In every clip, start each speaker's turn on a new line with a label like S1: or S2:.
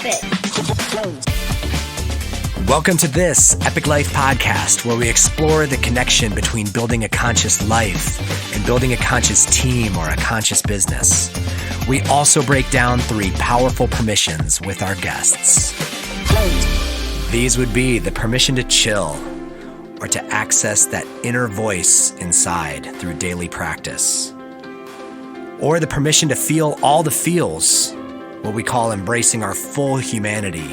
S1: Epic.
S2: Welcome to this Epic Life podcast, where we explore the connection between building a conscious life and building a conscious team or a conscious business. We also break down 3 powerful permissions with our guests. These would be the permission to chill, or to access that inner voice inside through daily practice, or the permission to feel all the feels, what we call embracing our full humanity.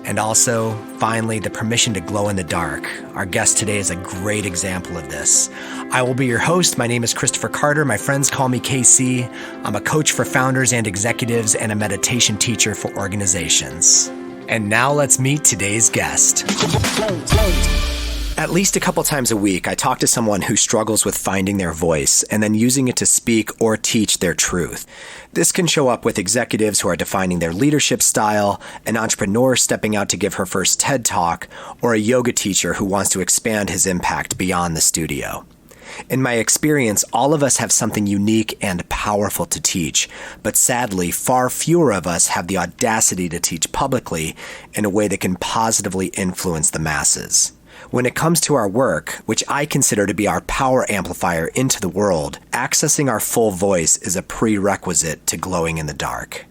S2: And also, finally, the permission to glow in the dark. Our guest today is a great example of this. I will be your host. My name is Christopher Carter. My friends call me KC. I'm a coach for founders and executives and a meditation teacher for organizations. And now let's meet today's guest. At least a couple times a week, I talk to someone who struggles with finding their voice and then using it to speak or teach their truth. This can show up with executives who are defining their leadership style, an entrepreneur stepping out to give her first TED Talk, or a yoga teacher who wants to expand his impact beyond the studio. In my experience, all of us have something unique and powerful to teach, but sadly, far fewer of us have the audacity to teach publicly in a way that can positively influence the masses. When it comes to our work, which I consider to be our power amplifier into the world, accessing our full voice is a prerequisite to glowing in the dark.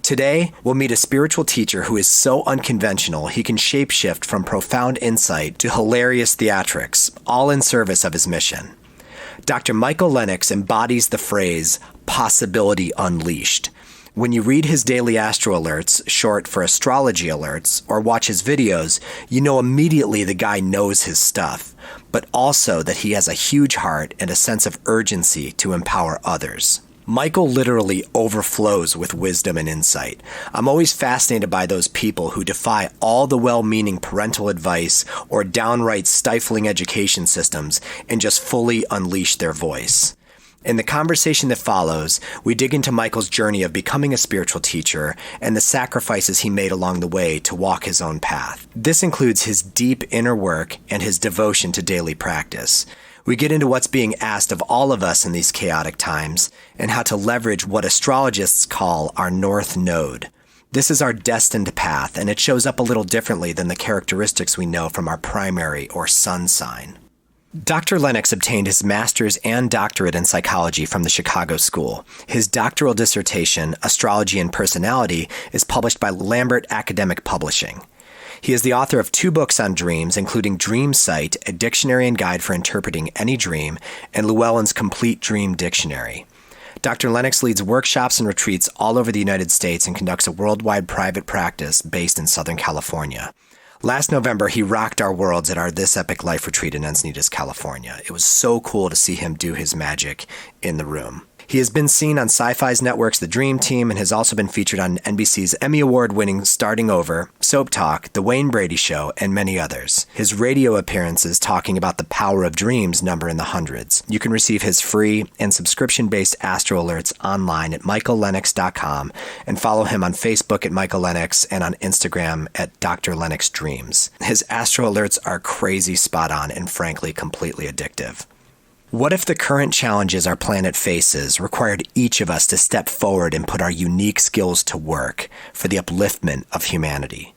S2: Today, we'll meet a spiritual teacher who is so unconventional he can shapeshift from profound insight to hilarious theatrics, all in service of his mission. Dr. Michael Lennox embodies the phrase, possibility unleashed. When you read his daily Astro Alerts, short for Astrology Alerts, or watch his videos, you know immediately the guy knows his stuff, but also that he has a huge heart and a sense of urgency to empower others. Michael literally overflows with wisdom and insight. I'm always fascinated by those people who defy all the well-meaning parental advice or downright stifling education systems and just fully unleash their voice. In the conversation that follows, we dig into Michael's journey of becoming a spiritual teacher and the sacrifices he made along the way to walk his own path. This includes his deep inner work and his devotion to daily practice. We get into what's being asked of all of us in these chaotic times and how to leverage what astrologists call our North Node. This is our destined path, and it shows up a little differently than the characteristics we know from our primary or sun sign. Dr. Lennox obtained his master's and doctorate in psychology from the Chicago School. His doctoral dissertation, Astrology and Personality, is published by Lambert Academic Publishing. He is the author of 2 books on dreams, including Dream Sight, a dictionary and guide for interpreting any dream, and Llewellyn's Complete Dream Dictionary. Dr. Lennox leads workshops and retreats all over the United States and conducts a worldwide private practice based in Southern California. Last November, he rocked our worlds at our This Epic Life retreat in Encinitas, California. It was so cool to see him do his magic in the room. He has been seen on Sci-Fi's networks The Dream Team and has also been featured on NBC's Emmy Award-winning Starting Over, Soap Talk, The Wayne Brady Show, and many others. His radio appearances talking about the power of dreams number in the hundreds. You can receive his free and subscription-based Astro Alerts online at michaellennox.com and follow him on Facebook at Michael Lennox and on Instagram at Dr. Lennox Dreams. His Astro Alerts are crazy spot on and frankly completely addictive. What if the current challenges our planet faces required each of us to step forward and put our unique skills to work for the upliftment of humanity?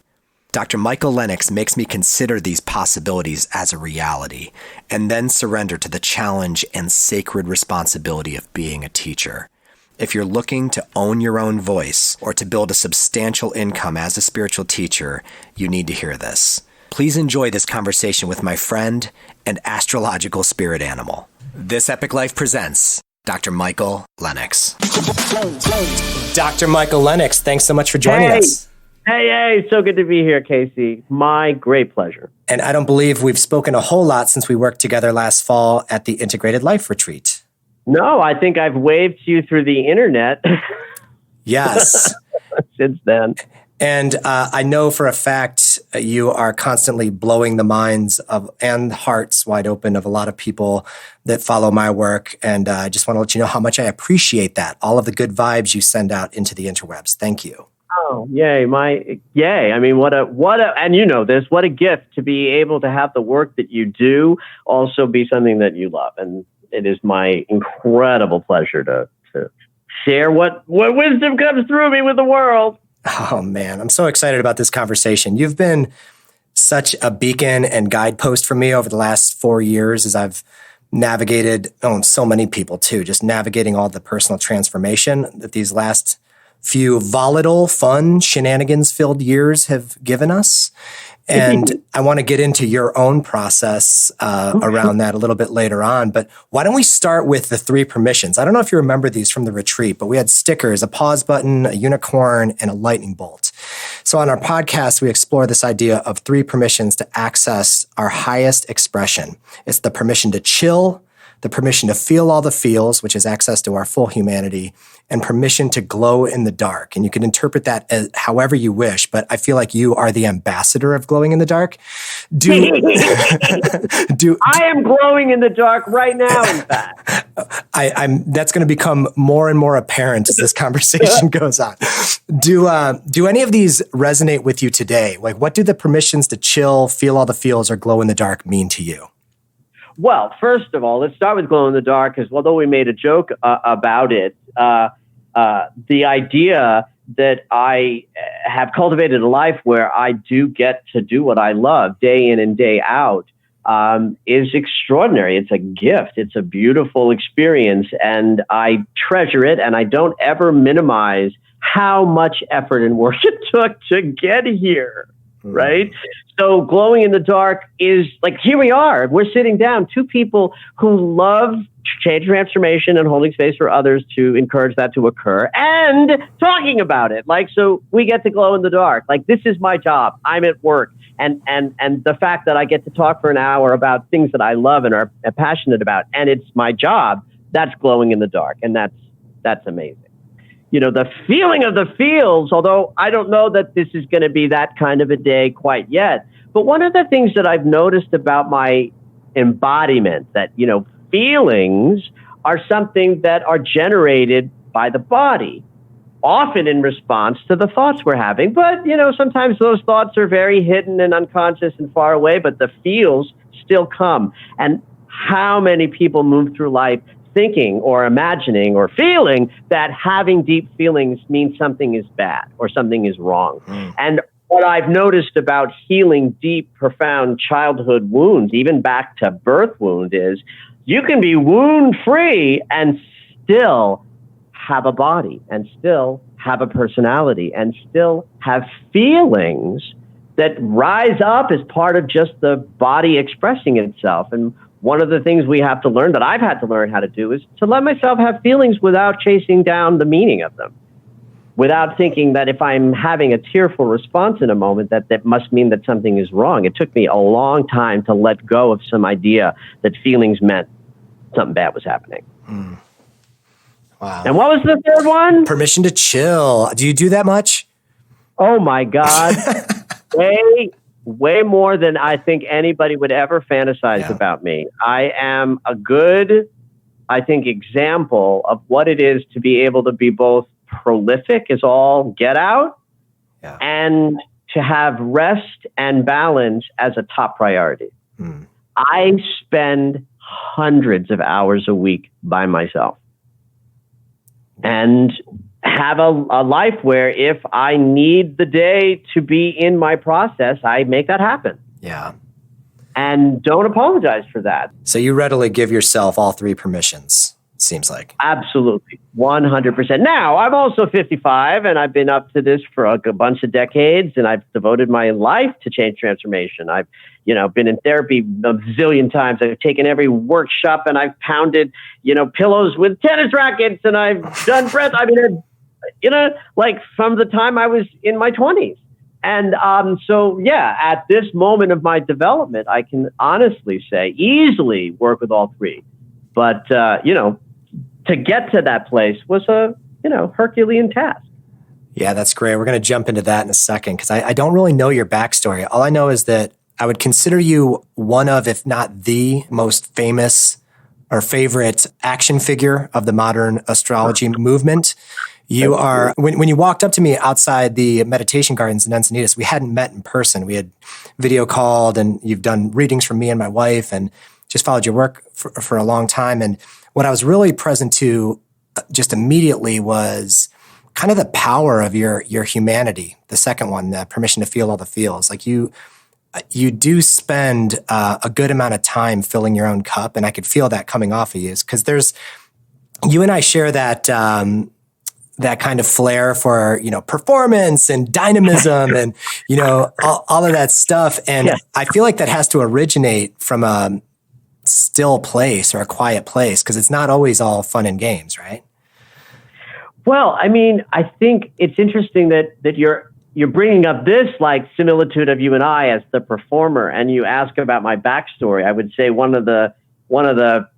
S2: Dr. Michael Lennox makes me consider these possibilities as a reality and then surrender to the challenge and sacred responsibility of being a teacher. If you're looking to own your own voice or to build a substantial income as a spiritual teacher, you need to hear this. Please enjoy this conversation with my friend and astrological spirit animal. This Epic Life presents Dr. Michael Lennox. Dr. Michael Lennox, thanks so much for joining us.
S3: Hey, so good to be here, Casey. My great pleasure.
S2: And I don't believe we've spoken a whole lot since we worked together last fall at the Integrated Life Retreat.
S3: No, I think I've waved to you through the internet.
S2: Yes.
S3: Since then.
S2: And I know for a fact you are constantly blowing the minds of and hearts wide open of a lot of people that follow my work. And I just want to let you know how much I appreciate that. All of the good vibes you send out into the interwebs. Thank you.
S3: Oh, yay. I mean, what a, and you know this, what a gift to be able to have the work that you do also be something that you love. And it is my incredible pleasure to share what wisdom comes through me with the world.
S2: Oh man, I'm so excited about this conversation. You've been such a beacon and guidepost for me over the last 4 years as I've navigated, and so many people too, just navigating all the personal transformation that these last few volatile, fun, shenanigans-filled years have given us. And I want to get into your own process around that a little bit later on. But why don't we start with the 3 permissions? I don't know if you remember these from the retreat, but we had stickers, a pause button, a unicorn, and a lightning bolt. So on our podcast, we explore this idea of 3 permissions to access our highest expression. It's the permission to chill, the permission to feel all the feels, which is access to our full humanity, and permission to glow in the dark. And you can interpret that as however you wish, but I feel like you are the ambassador of glowing in the dark.
S3: I am glowing in the dark right now, in fact.
S2: That's going to become more and more apparent as this conversation goes on. Do any of these resonate with you today? Like, what do the permissions to chill, feel all the feels, or glow in the dark mean to you?
S3: Well, first of all, let's start with glow in the dark, because although we made a joke about it, the idea that I have cultivated a life where I do get to do what I love day in and day out is extraordinary. It's a gift. It's a beautiful experience, and I treasure it, and I don't ever minimize how much effort and work it took to get here. Right? So glowing in the dark is like, here we are. We're sitting down, 2 people who love change, transformation, and holding space for others to encourage that to occur, and talking about it. Like, so we get to glow in the dark. Like, this is my job. I'm at work. And the fact that I get to talk for an hour about things that I love and are passionate about, and it's my job, that's glowing in the dark. And that's amazing. You know, the feeling of the feels, although I don't know that this is going to be that kind of a day quite yet. But one of the things that I've noticed about my embodiment, that, you know, feelings are something that are generated by the body, often in response to the thoughts we're having. But, you know, sometimes those thoughts are very hidden and unconscious and far away, but the feels still come. And how many people move through life thinking or imagining or feeling that having deep feelings means something is bad or something is wrong. And what I've noticed about healing deep, profound childhood wounds, even back to birth wound, is you can be wound free and still have a body and still have a personality and still have feelings that rise up as part of just the body expressing itself. And one of the things we have to learn, that I've had to learn how to do, is to let myself have feelings without chasing down the meaning of them, without thinking that if I'm having a tearful response in a moment, that must mean that something is wrong. It took me a long time to let go of some idea that feelings meant something bad was happening.
S2: Wow.
S3: And what was the third one?
S2: Permission to chill. Do you do that much?
S3: Oh my God. Way more than I think anybody would ever fantasize about me. I am a good, I think, example of what it is to be able to be both prolific as all get out and to have rest and balance as a top priority. I spend hundreds of hours a week by myself and have a life where if I need the day to be in my process, I make that happen.
S2: Yeah.
S3: And don't apologize for that.
S2: So you readily give yourself all 3 permissions, it seems like.
S3: Absolutely. 100%. Now, I'm also 55 and I've been up to this for a bunch of decades, and I've devoted my life to change transformation. I've, you know, been in therapy a zillion times. I've taken every workshop and I've pounded, you know, pillows with tennis rackets, and I've done breath. I mean, you know, like from the time I was in my 20s. And so, yeah, at this moment of my development, I can honestly say easily work with all 3. But, you know, to get to that place was a, you know, Herculean task.
S2: Yeah, that's great. We're going to jump into that in a second, because I don't really know your backstory. All I know is that I would consider you one of, if not the most famous or favorite action figure of the modern astrology movement. You are, when you walked up to me outside the meditation gardens in Encinitas, we hadn't met in person. We had video called, and you've done readings for me and my wife, and just followed your work for a long time. And what I was really present to just immediately was kind of the power of your humanity. The second one, the permission to feel all the feels. Like you do spend a good amount of time filling your own cup, and I could feel that coming off of you, because you and I share that that kind of flair for, performance and dynamism and, all of that stuff. And I feel like that has to originate from a still place or a quiet place, because it's not always all fun and games, right?
S3: Well, I mean, I think it's interesting that you're bringing up this like similitude of you and I as the performer, and you ask about my backstory. I would say one of the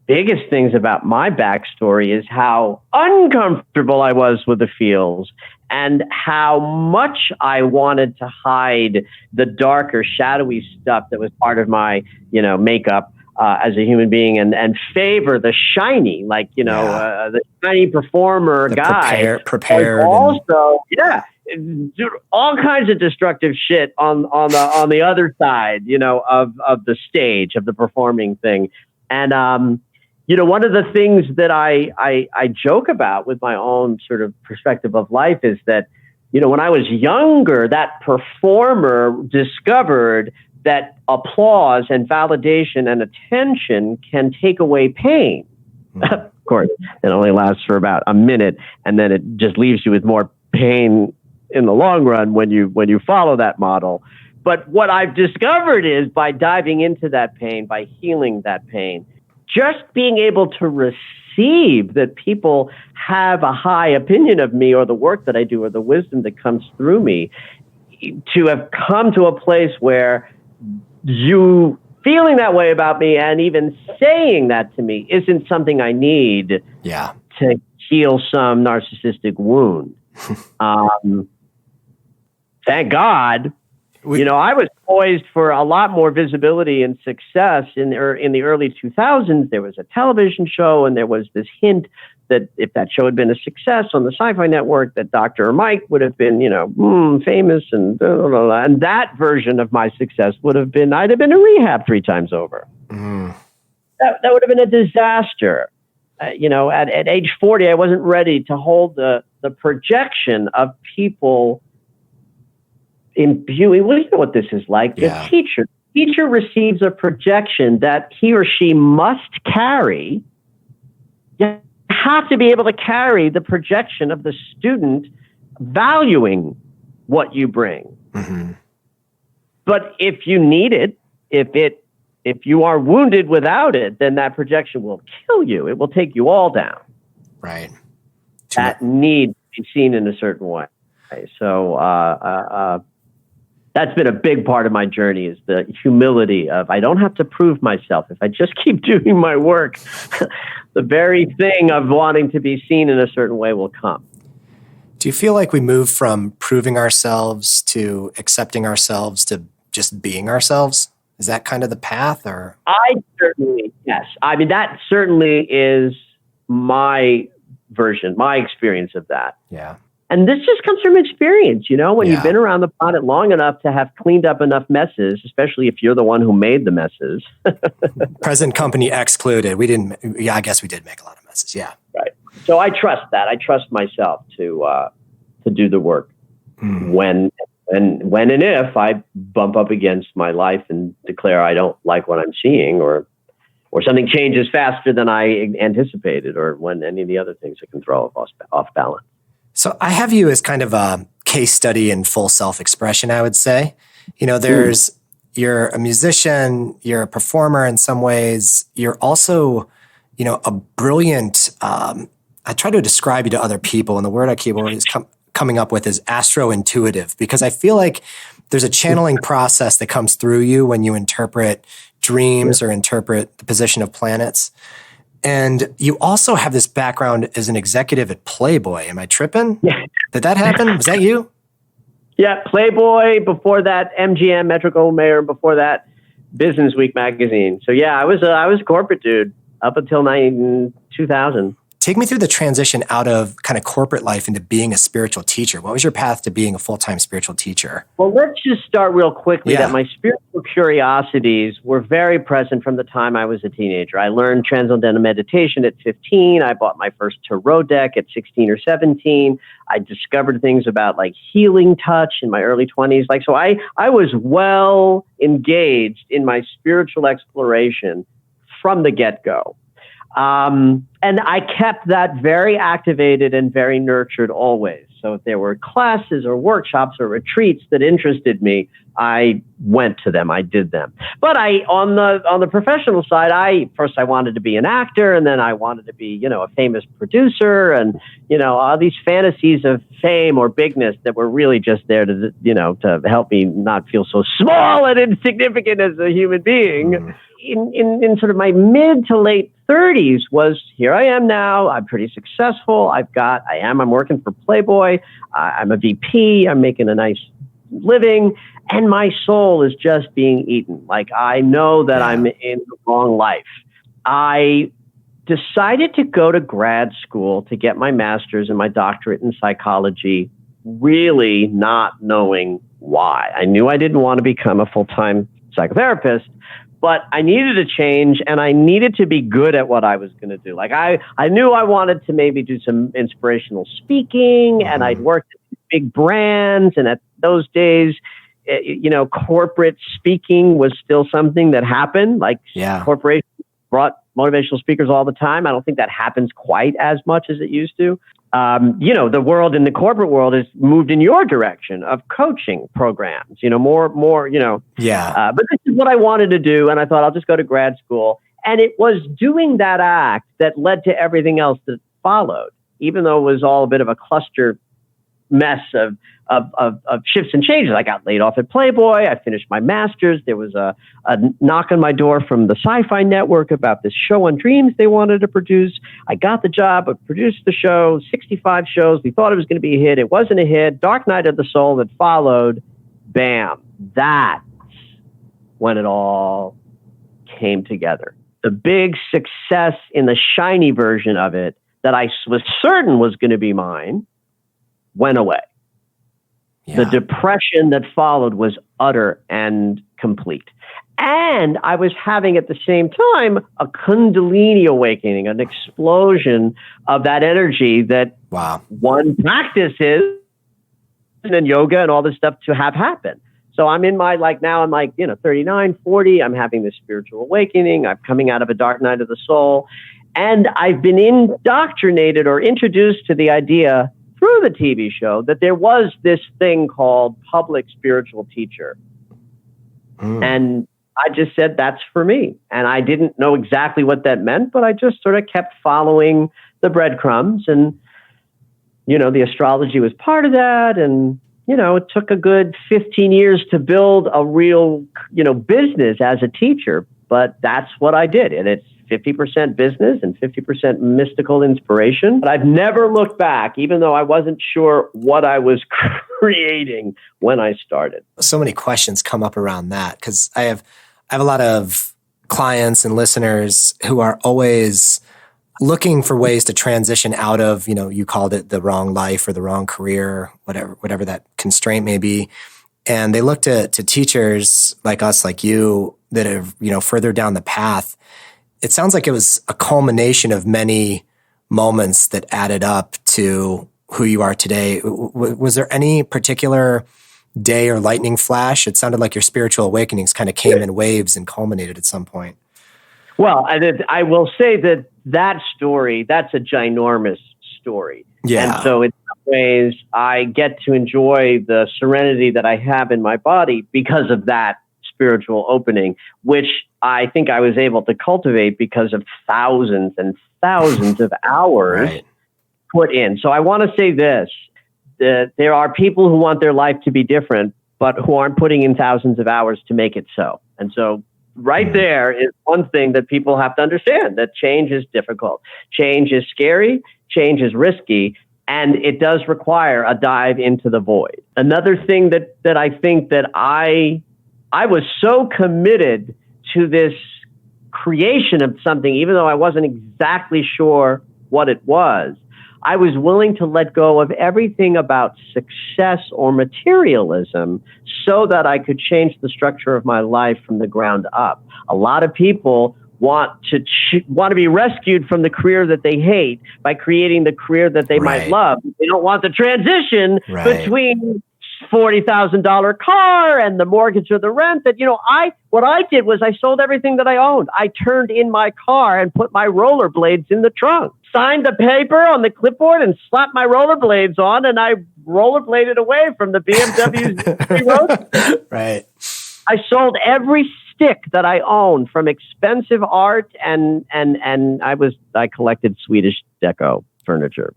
S3: biggest things about my backstory is how uncomfortable I was with the feels, and how much I wanted to hide the darker, shadowy stuff that was part of my, makeup as a human being, and favor the shiny, the shiny performer the guy.
S2: Prepared.
S3: Also, do all kinds of destructive shit on the other side, of the stage, of the performing thing. And, one of the things that I joke about with my own sort of perspective of life is that, when I was younger, that performer discovered that applause and validation and attention can take away pain. Of course, it only lasts for about a minute, and then it just leaves you with more pain in the long run when you follow that model. But what I've discovered is, by diving into that pain, by healing that pain, just being able to receive that people have a high opinion of me or the work that I do or the wisdom that comes through me, to have come to a place where you feeling that way about me and even saying that to me isn't something I need to heal some narcissistic wound. Thank God. I was poised for a lot more visibility and success in the early 2000s. There was a television show, and there was this hint that if that show had been a success on the Sci-Fi Network, that Dr. Mike would have been, famous, and blah, blah, blah, blah. And that version of my success would have been, I'd have been in rehab 3 times over. That would have been a disaster. At age 40, I wasn't ready to hold the projection of people imbuing. Well, you know what this is like. The teacher receives a projection that he or she must carry. You have to be able to carry the projection of the student valuing what you bring. Mm-hmm. But if you need it, if you are wounded without it, then that projection will kill you. It will take you all down.
S2: Right.
S3: That need to be seen in a certain way. So that's been a big part of my journey, is the humility of, I don't have to prove myself. If I just keep doing my work, the very thing of wanting to be seen in a certain way will come.
S2: Do you feel like we move from proving ourselves to accepting ourselves to just being ourselves? Is that kind of the path, or?
S3: Yes. I mean, that certainly is my version, my experience of that.
S2: Yeah.
S3: And this just comes from experience, when you've been around the planet long enough to have cleaned up enough messes, especially if you're the one who made the messes.
S2: Present company excluded. We didn't. Yeah, I guess we did make a lot of messes. Yeah.
S3: Right. So I trust that. I trust myself to do the work when and if I bump up against my life and declare I don't like what I'm seeing, or something changes faster than I anticipated, or when any of the other things that can throw off balance.
S2: So I have you as kind of a case study in full self-expression, I would say. You're a musician, you're a performer in some ways. You're also, a brilliant, I try to describe you to other people, and the word I keep always coming up with is Astro Intuitive, because I feel like there's a channeling process that comes through you when you interpret dreams or interpret the position of planets. And you also have this background as an executive at Playboy. Am I tripping?
S3: Yeah.
S2: Did that happen? Was that you?
S3: Yeah, Playboy. Before that, MGM, Metro-Goldwyn-Mayer. Before that, Business Week magazine. So yeah, I was a corporate dude up until 2000.
S2: Take me through the transition out of kind of corporate life into being a spiritual teacher. What was your path to being a full-time spiritual teacher?
S3: Well, let's just start real quickly that my spiritual curiosities were very present from the time I was a teenager. I learned transcendental meditation at 15. I bought my first tarot deck at 16 or 17. I discovered things about like healing touch in my early 20s. So I was well engaged in my spiritual exploration from the get-go. And I kept that very activated and very nurtured always. So if there were classes or workshops or retreats that interested me, I went to them. I did them. But on the professional side, I wanted to be an actor, and then I wanted to be, a famous producer, and, all these fantasies of fame or bigness that were really just there to, to help me not feel so small and insignificant as a human being. In sort of my mid to late 30s was, here I am now. I'm pretty successful. I'm working for Playboy. I'm a VP. I'm making a nice living. And my soul is just being eaten. I know that I'm in the wrong life. I decided to go to grad school to get my master's and my doctorate in psychology, really not knowing why. I knew I didn't want to become a full-time psychotherapist, but I needed a change, and I needed to be good at what I was going to do. I knew I wanted to maybe do some inspirational speaking, and I'd worked at big brands, and at those days, corporate speaking was still something that happened. Corporations brought motivational speakers all the time. I don't think that happens quite as much as it used to. The world in the corporate world has moved in your direction of coaching programs, more. But this is what I wanted to do. And I thought I'll just go to grad school. And it was doing that act that led to everything else that followed, even though it was all a bit of a cluster mess of shifts and changes. I got laid off at Playboy. I finished my master's. There was a knock on my door from the Sci-Fi Network about this show on Dreams they wanted to produce. I got the job. I produced the show, 65 shows. We thought it was going to be a hit. It wasn't a hit. Dark Night of the Soul that followed, bam, that's when it all came together. The big success in the shiny version of it that I was certain was going to be mine went away. The depression that followed was utter and complete. And I was having at the same time a Kundalini awakening, an explosion of that energy that one practices and yoga and all this stuff to have happen. So I'm in my, now I'm 39, 40. I'm having this spiritual awakening. I'm coming out of a dark night of the soul. And I've been indoctrinated or introduced to the idea through the TV show that there was this thing called public spiritual teacher. And I just said, that's for me. And I didn't know exactly what that meant, but I just sort of kept following the breadcrumbs. And, the astrology was part of that. And, it took a good 15 years to build a real, business as a teacher. But that's what I did. And it's 50% business and 50% mystical inspiration. But I've never looked back, even though I wasn't sure what I was creating when I started.
S2: So many questions come up around that because I have a lot of clients and listeners who are always looking for ways to transition out of, you called it the wrong life or the wrong career, whatever that constraint may be. And they look to teachers like us, like you, that are, further down the path. It sounds like it was a culmination of many moments that added up to who you are today. Was there any particular day or lightning flash? It sounded like your spiritual awakenings kind of came in waves and culminated at some point.
S3: Well, I will say that story, that's a ginormous story. Yeah. And so in some ways, I get to enjoy the serenity that I have in my body because of that spiritual opening, which I think I was able to cultivate because of thousands and thousands of hours put in. So I want to say this, that there are people who want their life to be different, but who aren't putting in thousands of hours to make it so. And so there is one thing that people have to understand, that change is difficult. Change is scary. Change is risky. And it does require a dive into the void. Another thing that I think that I was so committed to this creation of something, even though I wasn't exactly sure what it was. I was willing to let go of everything about success or materialism so that I could change the structure of my life from the ground up. A lot of people want to be rescued from the career that they hate by creating the career that they might love. They don't want the transition between $40,000 car and the mortgage or the rent. That, what I did was I sold everything that I owned. I turned in my car and put my rollerblades in the trunk, signed the paper on the clipboard and slapped my rollerblades on, and I rollerbladed away from the BMW road.
S2: Right.
S3: I sold every stick that I owned, from expensive art and I collected Swedish deco furniture.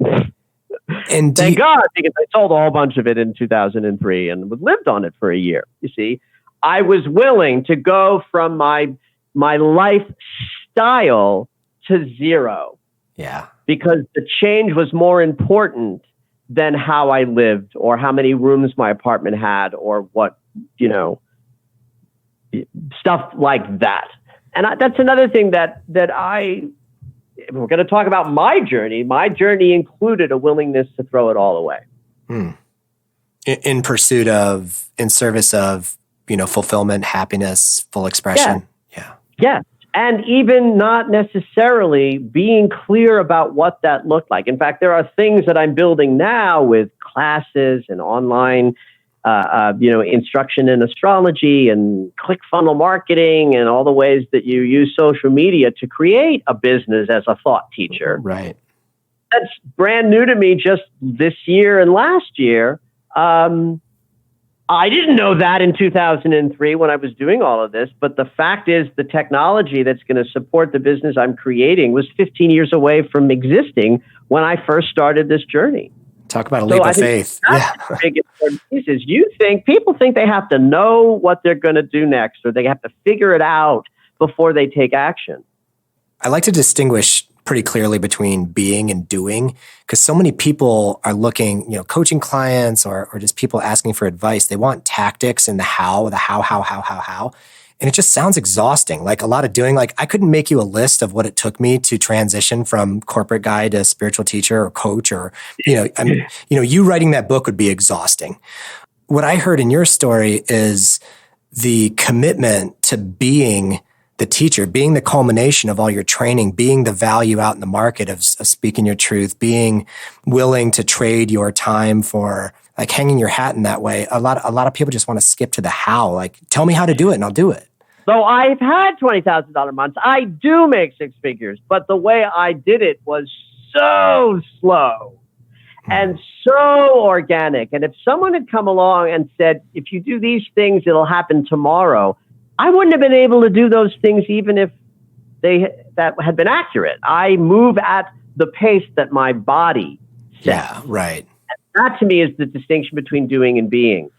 S3: And thank God, because I sold a whole bunch of it in 2003 and lived on it for a year. You see, I was willing to go from my lifestyle to zero.
S2: Yeah.
S3: Because the change was more important than how I lived or how many rooms my apartment had or what, stuff like that. And that's another thing that we're going to talk about my journey. My journey included a willingness to throw it all away.
S2: In service of, fulfillment, happiness, full expression. Yeah.
S3: Yes. And even not necessarily being clear about what that looked like. In fact, there are things that I'm building now with classes and online instruction in astrology and ClickFunnels marketing and all the ways that you use social media to create a business as a thought teacher.
S2: Right.
S3: That's brand new to me just this year and last year. I didn't know that in 2003 when I was doing all of this, but the fact is the technology that's going to support the business I'm creating was 15 years away from existing when I first started this journey.
S2: Talk about a leap of faith.
S3: That's the biggest piece is people think they have to know what they're going to do next, or they have to figure it out before they take action.
S2: I like to distinguish pretty clearly between being and doing, because so many people are looking, coaching clients or just people asking for advice. They want tactics and the how. And it just sounds exhausting. Like a lot of doing, like I couldn't make you a list of what it took me to transition from corporate guy to spiritual teacher or coach or, you writing that book would be exhausting. What I heard in your story is the commitment to being the teacher, being the culmination of all your training, being the value out in the market of speaking your truth, being willing to trade your time for like hanging your hat in that way. A lot of people just want to skip to the how. Like, tell me how to do it and I'll do it.
S3: So I've had $20,000 months. I do make six figures, but the way I did it was so slow and so organic. And if someone had come along and said, if you do these things, it'll happen tomorrow, I wouldn't have been able to do those things even if that had been accurate. I move at the pace that my body sets.
S2: Yeah, right.
S3: That to me is the distinction between doing and being.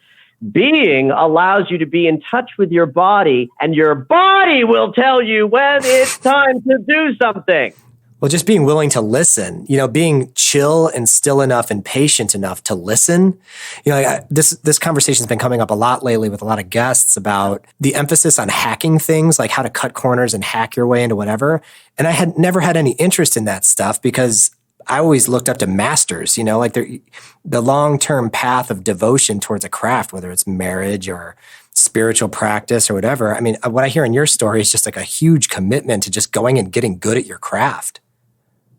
S3: Being allows you to be in touch with your body, and your body will tell you when it's time to do something.
S2: Well, just being willing to listen, being chill and still enough and patient enough to listen. This conversation's been coming up a lot lately with a lot of guests about the emphasis on hacking things, like how to cut corners and hack your way into whatever. And I had never had any interest in that stuff because I always looked up to masters, like the long-term path of devotion towards a craft, whether it's marriage or spiritual practice or whatever. I mean, what I hear in your story is just like a huge commitment to just going and getting good at your craft.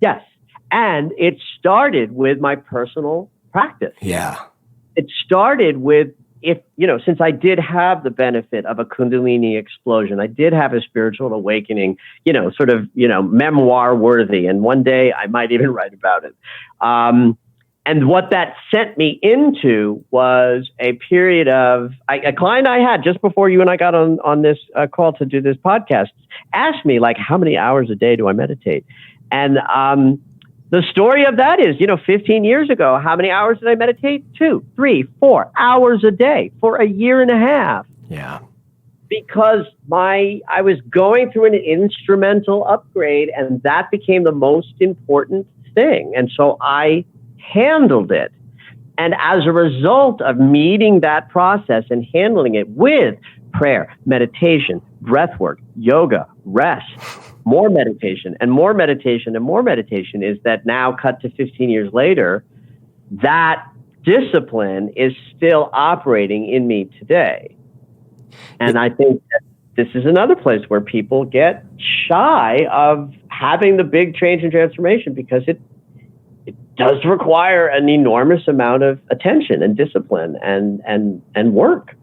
S3: Yes. And it started with my personal practice.
S2: Yeah.
S3: It started with, since I did have the benefit of a Kundalini explosion, I did have a spiritual awakening, memoir worthy. And one day I might even write about it. And what that sent me into was a period of a client I had just before you and I got on this call to do this podcast asked me, like, how many hours a day do I meditate? And the story of that is, 15 years ago, how many hours did I meditate? 2, 3, 4 hours a day for a year and a half.
S2: Yeah.
S3: Because I was going through an instrumental upgrade, and that became the most important thing. And so I handled it. And as a result of meeting that process and handling it with prayer, meditation, breath work, yoga, rest, more meditation and more meditation and more meditation, is that now cut to 15 years later, that discipline is still operating in me today. And I think that this is another place where people get shy of having the big change and transformation, because it does require an enormous amount of attention and discipline and work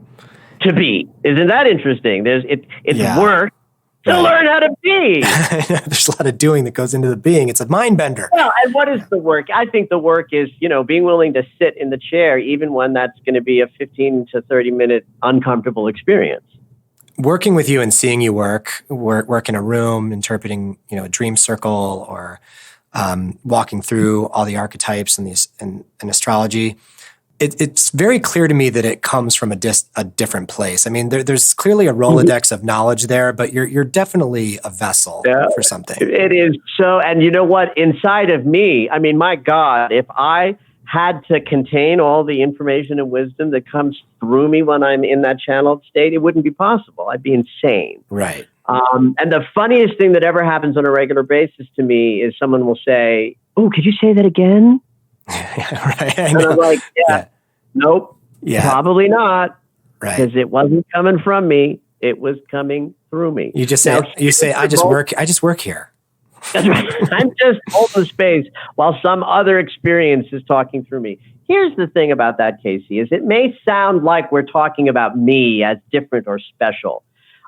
S3: to be. Isn't that interesting? It's work to learn how to be.
S2: There's a lot of doing that goes into the being. It's a mind bender.
S3: Well, and what is the work? I think the work is, being willing to sit in the chair, even when that's going to be a 15 to 30 minute uncomfortable experience.
S2: Working with you and seeing you work in a room, interpreting, a dream circle, or walking through all the archetypes and astrology, it's very clear to me that it comes from a different place. I mean, there's clearly a Rolodex of knowledge there, but you're definitely a vessel for something.
S3: It is so, and you know what? Inside of me, I mean, my God, if I had to contain all the information and wisdom that comes through me when I'm in that channeled state, it wouldn't be possible. I'd be insane.
S2: Right.
S3: And the funniest thing that ever happens on a regular basis to me is someone will say, "Oh, could you say that again?"
S2: Right.
S3: And I'm like, nope, probably not, because it wasn't coming from me; it was coming through me.
S2: You just say, I just work here.
S3: That's right. I'm just holding space while some other experience is talking through me. Here's the thing about that, Casey, is it may sound like we're talking about me as different or special.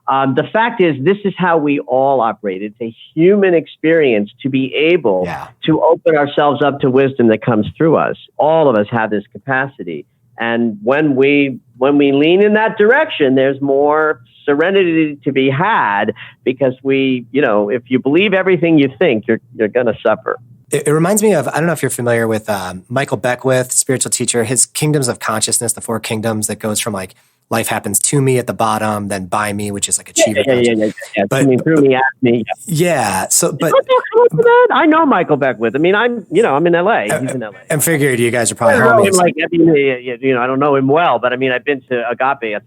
S3: The fact is, this is how we all operate. It's a human experience to be able to open ourselves up to wisdom that comes through us. All of us have this capacity. And when we lean in that direction, there's more serenity to be had, because if you believe everything you think, you're going to suffer.
S2: It reminds me of, I don't know if you're familiar with Michael Beckwith, spiritual teacher, his kingdoms of consciousness, the 4 kingdoms, that goes from like life happens to me at the bottom, then by me, which is like achievement.
S3: Yeah. But through me, at me.
S2: Yeah. So, but
S3: I know Michael Beckwith. I mean, I'm in LA. He's in LA.
S2: And figured you guys are probably
S3: homies. I don't know him well, but I mean, I've been to Agape,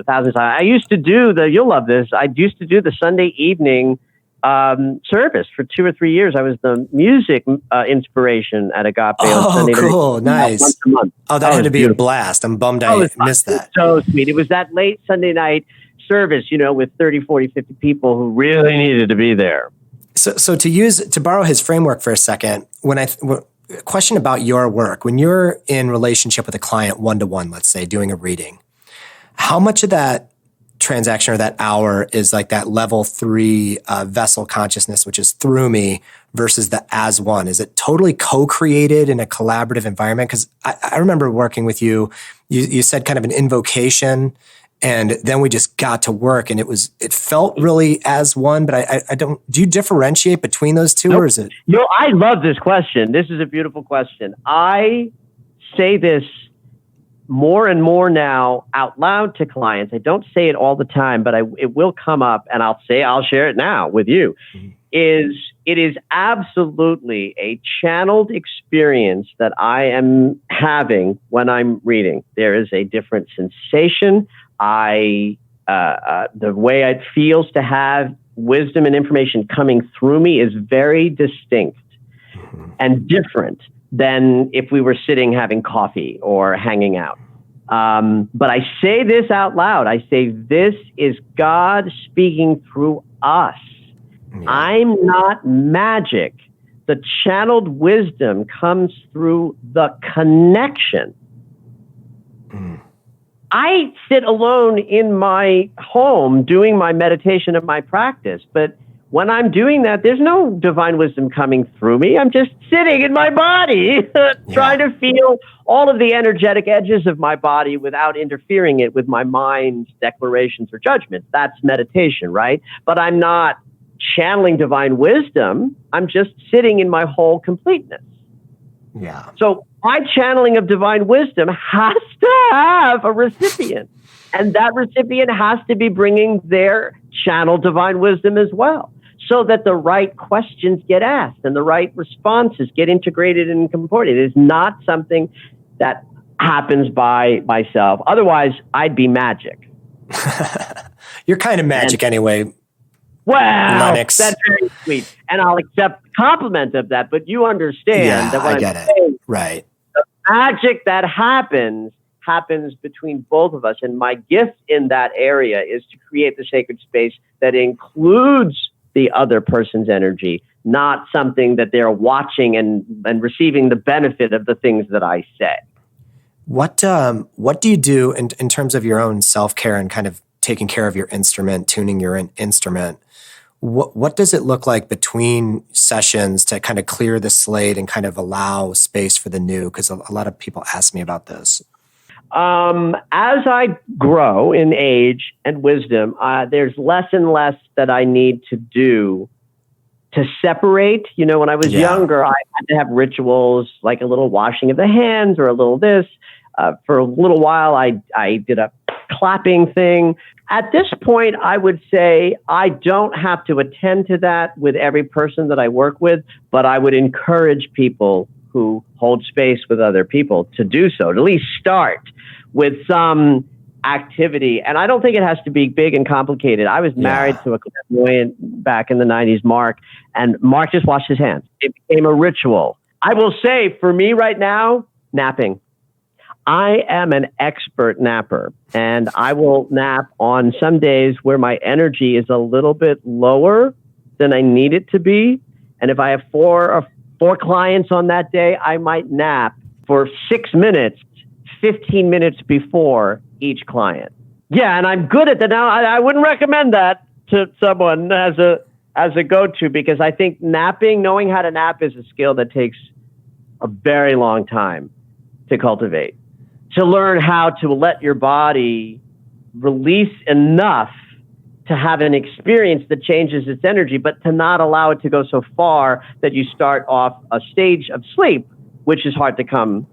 S3: thousands of times. I used to do you'll love this. I used to do the Sunday evening service for 2 or 3 years. I was the music inspiration at Agape.
S2: Oh,
S3: on Sunday
S2: cool. Nice.
S3: Once a month.
S2: Oh, that had to be a blast. I'm bummed I missed that.
S3: So sweet. It was that late Sunday night service, with 30, 40, 50 people who really needed to be there.
S2: So to borrow his framework for a second, question about your work, when you're in relationship with a client one-to-one, let's say, doing a reading, how much of that transaction or that hour is like that level 3 vessel consciousness, which is through me, versus the as one? Is it totally co-created in a collaborative environment? Because I remember working with you said kind of an invocation, and then we just got to work, and it felt really as one, but I don't, do you differentiate between those two? Nope. Or is it?
S3: I love this question. This is a beautiful question. I say this more and more now out loud to clients. I don't say it all the time, but it will come up, and I'll share it now with you. Mm-hmm. It is absolutely a channeled experience that I am having when I'm reading. There is a different sensation. The way it feels to have wisdom and information coming through me is very distinct and different than if we were sitting having coffee or hanging out. But I say this out loud. I say, this is God speaking through us. Yeah. I'm not magic. The channeled wisdom comes through the connection. Mm. I sit alone in my home doing my meditation and my practice, but when I'm doing that, there's no divine wisdom coming through me. I'm just sitting in my body, trying to feel all of the energetic edges of my body without interfering it with my mind's declarations or judgments. That's meditation, right? But I'm not channeling divine wisdom. I'm just sitting in my whole completeness.
S2: Yeah.
S3: So my channeling of divine wisdom has to have a recipient. And that recipient has to be bringing their channeled divine wisdom as well, so that the right questions get asked and the right responses get integrated and comported. It is not something that happens by myself. Otherwise, I'd be magic.
S2: You're kind of magic anyway.
S3: Wow,
S2: Lennox.
S3: that's very sweet. And I'll accept the compliment of that, but you understand that what
S2: I get it. Right.
S3: the magic that happens between both of us. And my gift in that area is to create the sacred space that includes the other person's energy, not something that they're watching and receiving the benefit of the things that I say.
S2: What do you do in terms of your own self-care and kind of taking care of your instrument, tuning your instrument? What does it look like between sessions to kind of clear the slate and kind of allow space for the new? Because a lot of people ask me about this.
S3: As I grow in age and wisdom, there's less and less that I need to do to separate. You know, when I was younger, I had to have rituals like a little washing of the hands or a little this. For a little while, I did a clapping thing. At this point, I would say I don't have to attend to that with every person that I work with, but I would encourage people who hold space with other people to do so, to at least start with some activity. And I don't think it has to be big and complicated. I was married to a clairvoyant back in the 90s, Mark, and Mark just washed his hands. It became a ritual. I will say, for me right now, napping. I am an expert napper, and I will nap on some days where my energy is a little bit lower than I need it to be. And if I have four clients on that day, I might nap for 6 minutes, 15 minutes before each client. Yeah, and I'm good at that. Now, I wouldn't recommend that to someone as a go-to, because I think napping, knowing how to nap, is a skill that takes a very long time to cultivate. To learn how to let your body release enough to have an experience that changes its energy, but to not allow it to go so far that you start off a stage of sleep, which is hard to come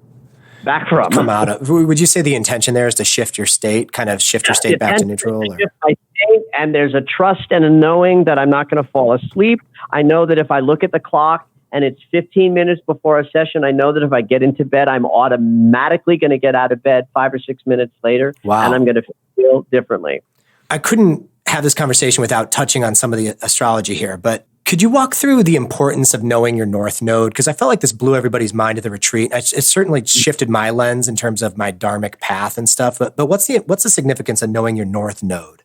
S3: back from.
S2: Come out of. Would you say the intention there is to shift your state, kind of shift your state back to neutral?
S3: To shift my state, and there's a trust and a knowing that I'm not going to fall asleep. I know that if I look at the clock and it's 15 minutes before a session, I know that if I get into bed, I'm automatically going to get out of bed 5 or 6 minutes later.
S2: Wow.
S3: And I'm going to feel differently.
S2: I couldn't have this conversation without touching on some of the astrology here, but could you walk through the importance of knowing your North Node? Because I felt like this blew everybody's mind at the retreat. It certainly shifted my lens in terms of my dharmic path and stuff. But what's the significance of knowing your North Node?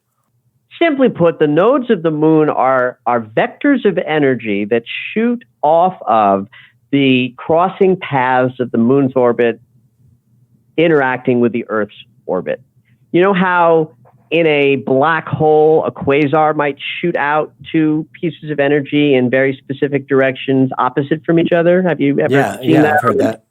S3: Simply put, the nodes of the moon are vectors of energy that shoot off of the crossing paths of the moon's orbit interacting with the Earth's orbit. You know how in a black hole, a quasar might shoot out two pieces of energy in very specific directions opposite from each other? Have you ever seen that?
S2: I've heard that.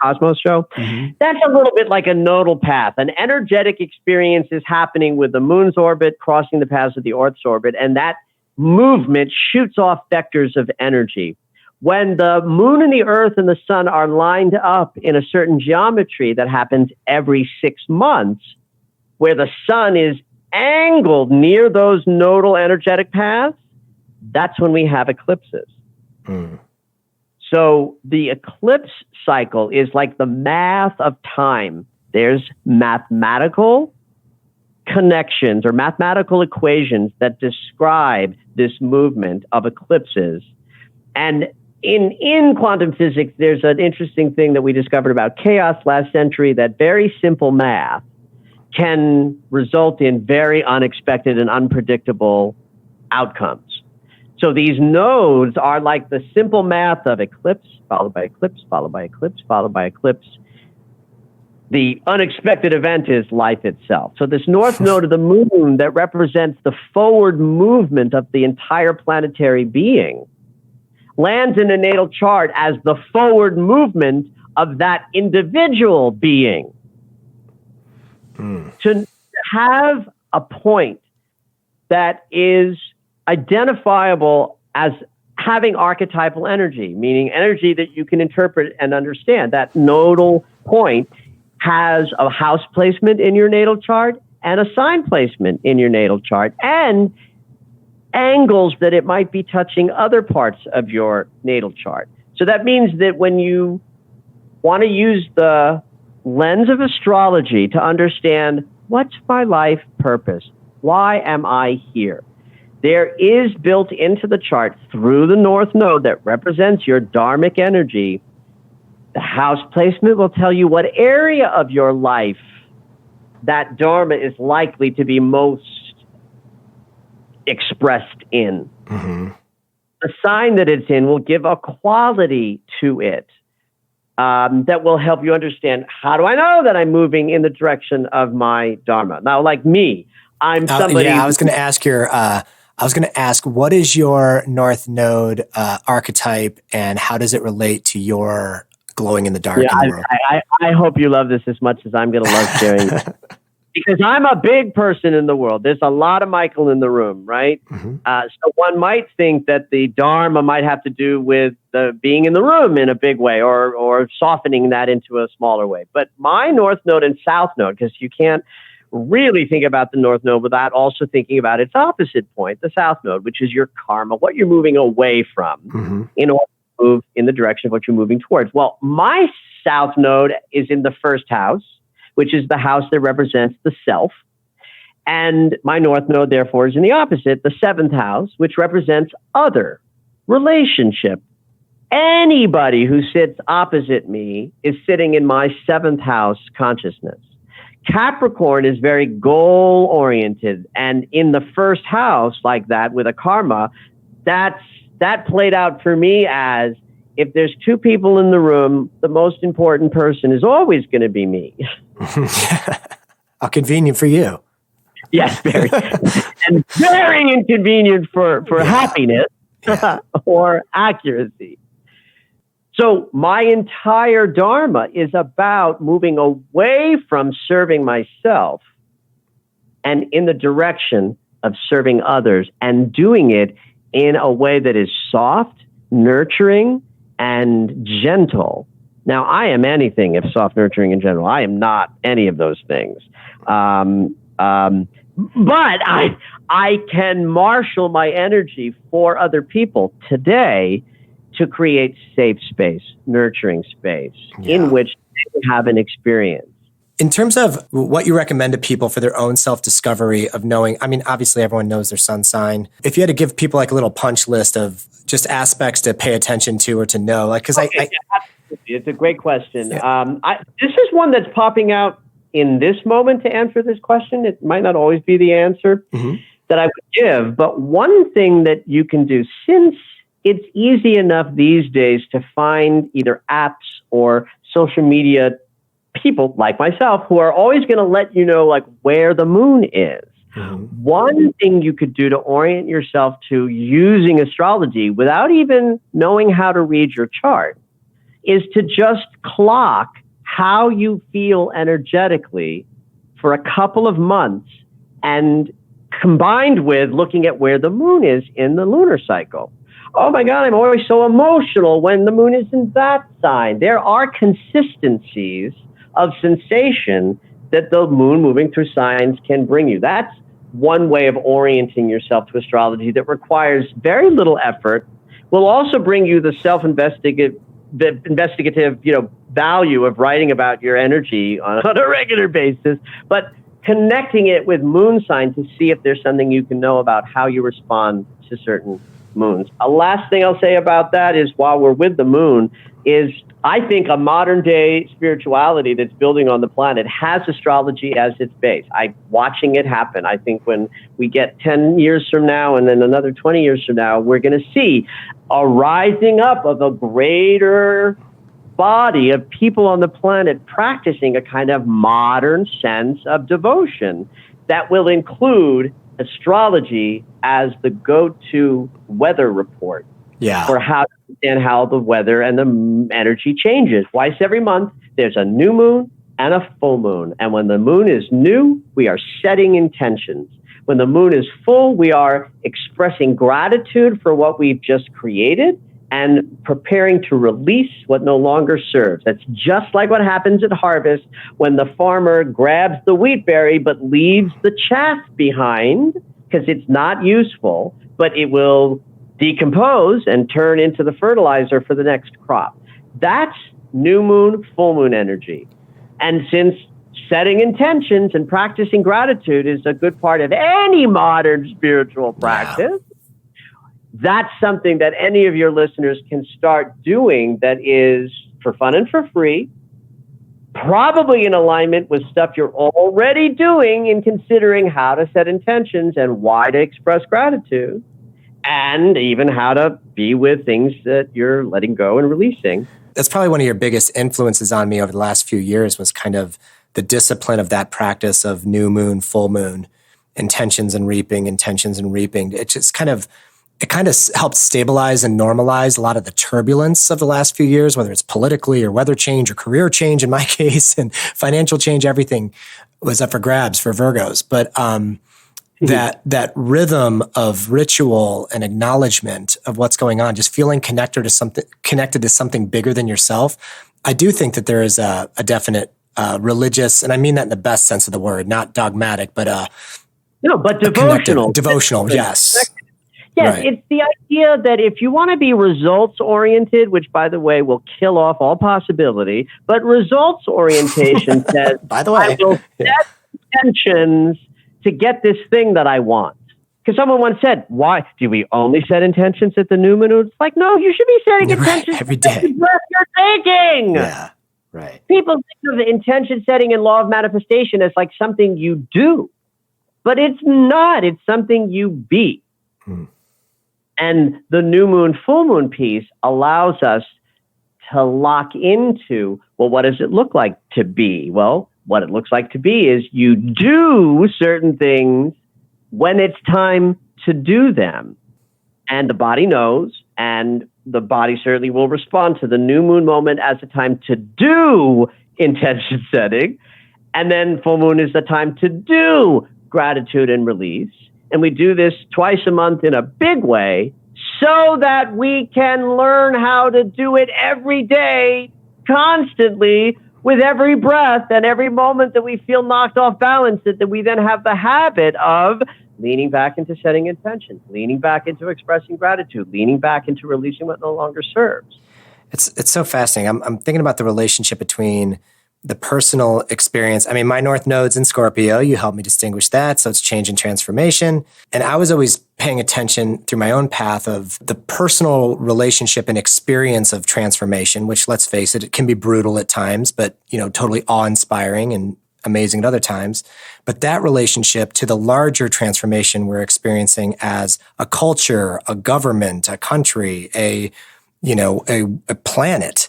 S3: Cosmos show? Mm-hmm. That's a little bit like a nodal path. An energetic experience is happening with the moon's orbit crossing the paths of the Earth's orbit, and that movement shoots off vectors of energy. When the moon and the Earth and the sun are lined up in a certain geometry that happens every 6 months, where the sun is angled near those nodal energetic paths, that's when we have eclipses. Mm. So the eclipse cycle is like the math of time. There's mathematical connections or mathematical equations that describe this movement of eclipses. And in quantum physics, there's an interesting thing that we discovered about chaos last century, that very simple math can result in very unexpected and unpredictable outcomes. So these nodes are like the simple math of eclipse, followed by eclipse, followed by eclipse, followed by eclipse. The unexpected event is life itself. So this north node of the moon that represents the forward movement of the entire planetary being lands in a natal chart as the forward movement of that individual being. To have a point that is identifiable as having archetypal energy, meaning energy that you can interpret and understand. That nodal point has a house placement in your natal chart and a sign placement in your natal chart, and angles that it might be touching other parts of your natal chart. So that means that when you want to use the lens of astrology to understand what's my life purpose, why am I here, there is built into the chart through the North Node that represents your dharmic energy. The house placement will tell you what area of your life that dharma is likely to be most expressed in.
S2: Mm-hmm.
S3: The sign that it's in will give a quality to it that will help you understand, how do I know that I'm moving in the direction of my dharma? Now, like me, I'm somebody.
S2: I was going to ask, what is your North Node archetype, and how does it relate to your glowing in the dark in the world?
S3: I hope you love this as much as I'm going to love sharing. Because I'm a big person in the world. There's a lot of Michael in the room, right?
S2: Mm-hmm.
S3: So one might think that the dharma might have to do with the being in the room in a big way, or softening that into a smaller way. But my North Node and South Node, because you can't really think about the North Node without also thinking about its opposite point, the South Node, which is your karma, what you're moving away from
S2: mm-hmm.
S3: in order to move in the direction of what you're moving towards. Well, my South Node is in the first house, which is the house that represents the self. And my North Node, therefore, is in the opposite, the seventh house, which represents other, relationship. Anybody who sits opposite me is sitting in my seventh house consciousness. Capricorn is very goal-oriented. And in the first house, like that, with a karma, that played out for me as, if there's two people in the room, the most important person is always going to be me.
S2: How convenient for you.
S3: Yes, very. And very inconvenient for happiness or accuracy. So my entire dharma is about moving away from serving myself and in the direction of serving others, and doing it in a way that is soft, nurturing, and gentle. Now, I am anything if soft, nurturing, and gentle. I am not any of those things. But I can marshal my energy for other people today to create safe space, nurturing space in which they can have an experience.
S2: In terms of what you recommend to people for their own self-discovery of knowing, I mean, obviously everyone knows their sun sign. If you had to give people like a little punch list of just aspects to pay attention to or to know, like, because
S3: it's a great question.
S2: Yeah.
S3: This is one that's popping out in this moment to answer this question. It might not always be the answer that I would give, but one thing that you can do, since it's easy enough these days to find either apps or social media people like myself who are always going to let you know like where the moon is. One thing you could do to orient yourself to using astrology without even knowing how to read your chart is to just clock how you feel energetically for a couple of months, and combined with looking at where the moon is in the lunar cycle. Oh my God, I'm always so emotional when the moon is in that sign. There are consistencies of sensation that the moon moving through signs can bring you. That's one way of orienting yourself to astrology that requires very little effort, will also bring you the investigative, value of writing about your energy on a regular basis, but connecting it with moon signs to see if there's something you can know about how you respond to certain moons. A last thing I'll say about that is, while we're with the moon, is I think a modern day spirituality that's building on the planet has astrology as its base. I'm watching it happen. I think when we get 10 years from now and then another 20 years from now, we're going to see a rising up of a greater body of people on the planet practicing a kind of modern sense of devotion that will include astrology as the go-to weather report for how to understand how the weather and the energy changes. Twice every month, there's a new moon and a full moon. And when the moon is new, we are setting intentions. When the moon is full, we are expressing gratitude for what we've just created and preparing to release what no longer serves. That's just like what happens at harvest when the farmer grabs the wheat berry but leaves the chaff behind because it's not useful, but it will decompose and turn into the fertilizer for the next crop. That's new moon, full moon energy. And since setting intentions and practicing gratitude is a good part of any modern spiritual practice. Yeah. That's something that any of your listeners can start doing that is for fun and for free, probably in alignment with stuff you're already doing in considering how to set intentions and why to express gratitude, and even how to be with things that you're letting go and releasing.
S2: That's probably one of your biggest influences on me over the last few years, was kind of the discipline of that practice of new moon, full moon, intentions and reaping. It just kind of helped stabilize and normalize a lot of the turbulence of the last few years, whether it's politically or weather change or career change in my case, and financial change. Everything was up for grabs for Virgos. But that rhythm of ritual and acknowledgement of what's going on, just feeling connected to something bigger than yourself. I do think that there is a definite religious, and I mean that in the best sense of the word, not dogmatic, but
S3: devotional.
S2: Devotional, yes.
S3: Yes,
S2: right.
S3: It's the idea that if you want to be results-oriented, which, by the way, will kill off all possibility, but results orientation says,
S2: by the way,
S3: I will set intentions to get this thing that I want. Because someone once said, why do we only set intentions at the new moon? It's like, no, you should be setting intentions
S2: every day.
S3: The breath you're taking.
S2: Yeah, right.
S3: People think of the intention setting and law of manifestation as like something you do, but it's not. It's something you be. And the new moon, full moon piece allows us to lock into, well, what does it look like to be? Well, what it looks like to be is you do certain things when it's time to do them. And the body knows, and the body certainly will respond to the new moon moment as a time to do intention setting. And then full moon is the time to do gratitude and release. And we do this twice a month in a big way so that we can learn how to do it every day, constantly, with every breath and every moment that we feel knocked off balance, that we then have the habit of leaning back into setting intentions, leaning back into expressing gratitude, leaning back into releasing what no longer serves.
S2: It's so fascinating. I'm thinking about the relationship between the personal experience. I mean, my North Node's in Scorpio. You helped me distinguish that. So it's change and transformation. And I was always paying attention through my own path of the personal relationship and experience of transformation, which, let's face it, it can be brutal at times, but, totally awe-inspiring and amazing at other times. But that relationship to the larger transformation we're experiencing as a culture, a government, a country, a planet.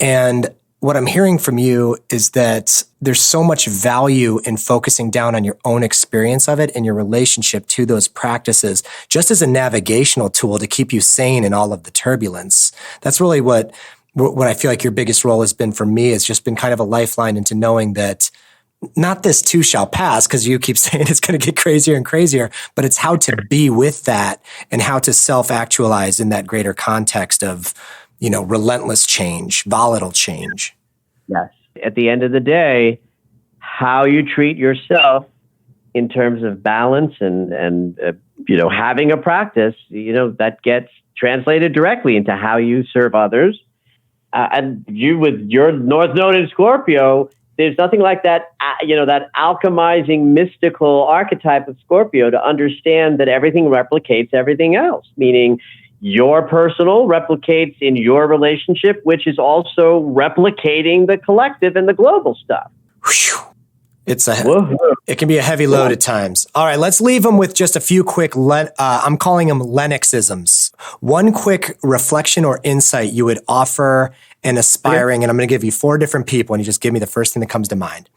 S2: And what I'm hearing from you is that there's so much value in focusing down on your own experience of it and your relationship to those practices, just as a navigational tool to keep you sane in all of the turbulence. That's really what I feel like your biggest role has been for me. It's just been kind of a lifeline into knowing that not this too shall pass, because you keep saying it's going to get crazier and crazier, but it's how to be with that and how to self-actualize in that greater context of relentless change, volatile change.
S3: Yes. At the end of the day, how you treat yourself in terms of balance and having a practice, that gets translated directly into how you serve others. And you, with your North Node in Scorpio, there's nothing like that, that alchemizing mystical archetype of Scorpio to understand that everything replicates everything else, meaning your personal replicates in your relationship, which is also replicating the collective and the global stuff.
S2: It can be a heavy load at times. All right, let's leave them with just a few quick, I'm calling them Lennoxisms. One quick reflection or insight you would offer an aspiring, and I'm going to give you 4 different people, and you just give me the first thing that comes to mind.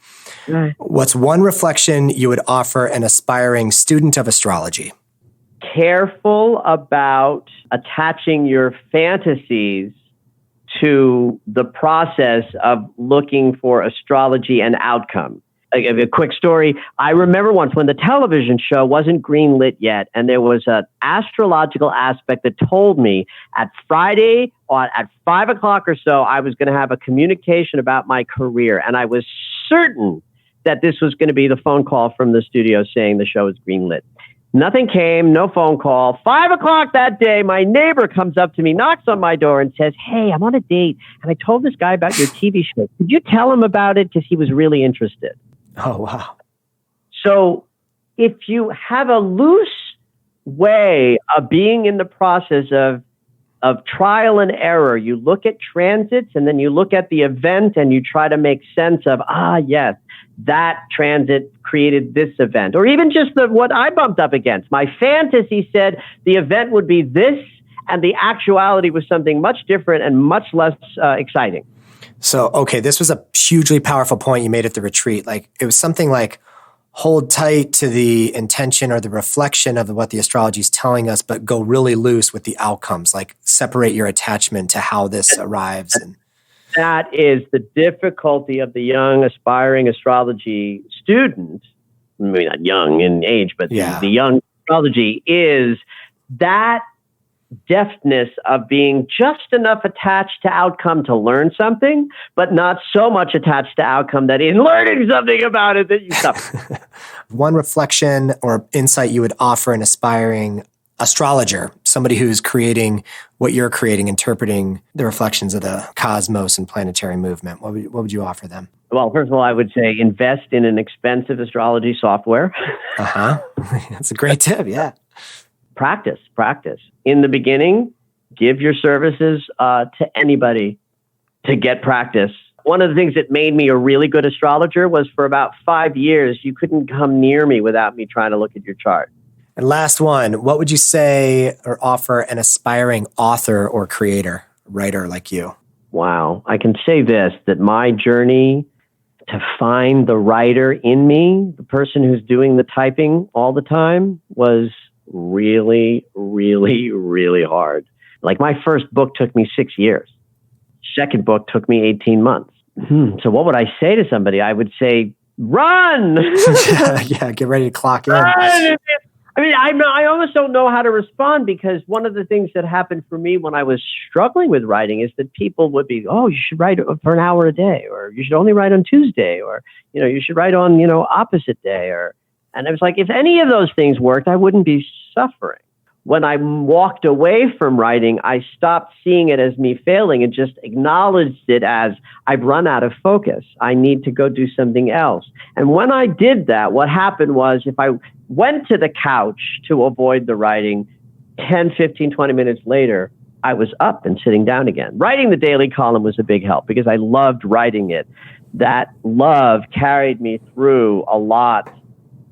S3: Right.
S2: What's one reflection you would offer an aspiring student of astrology?
S3: Careful about attaching your fantasies to the process of looking for astrology and outcome. A quick story. I remember once when the television show wasn't greenlit yet, and there was an astrological aspect that told me at Friday at 5 o'clock or so, I was going to have a communication about my career. And I was certain that this was going to be the phone call from the studio saying the show is greenlit. Nothing came, no phone call. 5:00 that day, my neighbor comes up to me, knocks on my door and says, "Hey, I'm on a date. And I told this guy about your TV show. Could you tell him about it? Because he was really interested."
S2: Oh, wow.
S3: So if you have a loose way of being in the process of trial and error, you look at transits and then you look at the event and you try to make sense of, yes, that transit created this event. Or even just what I bumped up against. My fantasy said the event would be this, and the actuality was something much different and much less exciting.
S2: So, okay, this was a hugely powerful point you made at the retreat. Like, it was something like, hold tight to the intention or the reflection of what the astrology is telling us, but go really loose with the outcomes, like separate your attachment to how this arrives. And
S3: that is the difficulty of the young aspiring astrology student. Maybe not young in age, but the young astrology is that deftness of being just enough attached to outcome to learn something, but not so much attached to outcome that in learning something about it that you suffer.
S2: One reflection or insight you would offer an aspiring astrologer, somebody who's creating what you're creating, interpreting the reflections of the cosmos and planetary movement, what would you offer them?
S3: Well, first of all, I would say invest in an expensive astrology software.
S2: That's a great tip, yeah.
S3: Practice. In the beginning, give your services to anybody to get practice. One of the things that made me a really good astrologer was for about 5 years, you couldn't come near me without me trying to look at your chart.
S2: And last one, what would you say or offer an aspiring author or creator, writer like you?
S3: Wow. I can say this, that my journey to find the writer in me, the person who's doing the typing all the time, was really, really, really hard. Like, my first book took me 6 years. Second book took me 18 months. So what would I say to somebody? I would say, run!
S2: Yeah, get ready to clock in.
S3: Run! I mean, I almost don't know how to respond, because one of the things that happened for me when I was struggling with writing is that people would be, "Oh, you should write for an hour a day," or "You should only write on Tuesday," or, "You should write on, opposite day," and I was like, if any of those things worked, I wouldn't be suffering. When I walked away from writing, I stopped seeing it as me failing and just acknowledged it as, I've run out of focus. I need to go do something else. And when I did that, what happened was, if I went to the couch to avoid the writing, 10, 15, 20 minutes later, I was up and sitting down again. Writing the daily column was a big help because I loved writing it. That love carried me through a lot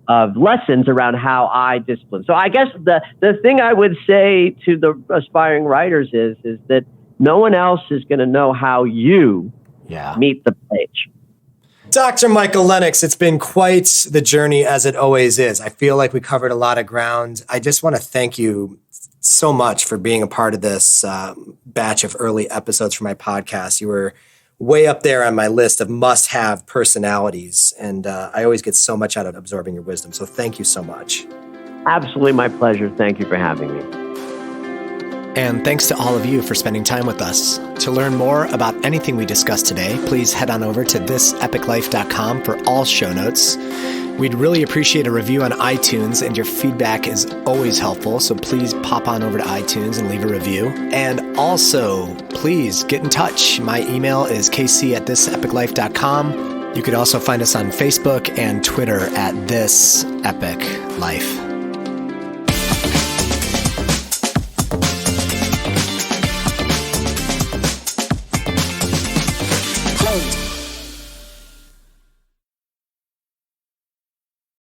S3: of lessons around how I discipline. So I guess the thing I would say to the aspiring writers is that no one else is going to know how you meet the page.
S2: Dr. Michael Lennox, it's been quite the journey, as it always is. I feel like we covered a lot of ground. I just want to thank you so much for being a part of this batch of early episodes for my podcast. You were way up there on my list of must-have personalities, and I always get so much out of absorbing your wisdom. So thank you so much.
S3: Absolutely my pleasure. Thank you for having me.
S2: And thanks to all of you for spending time with us. To learn more about anything we discussed today, please head on over to thisepiclife.com for all show notes. We'd really appreciate a review on iTunes, and your feedback is always helpful, so please pop on over to iTunes and leave a review. And also, please get in touch. My email is kc@thisepiclife.com. You could also find us on Facebook and Twitter at This Epic Life.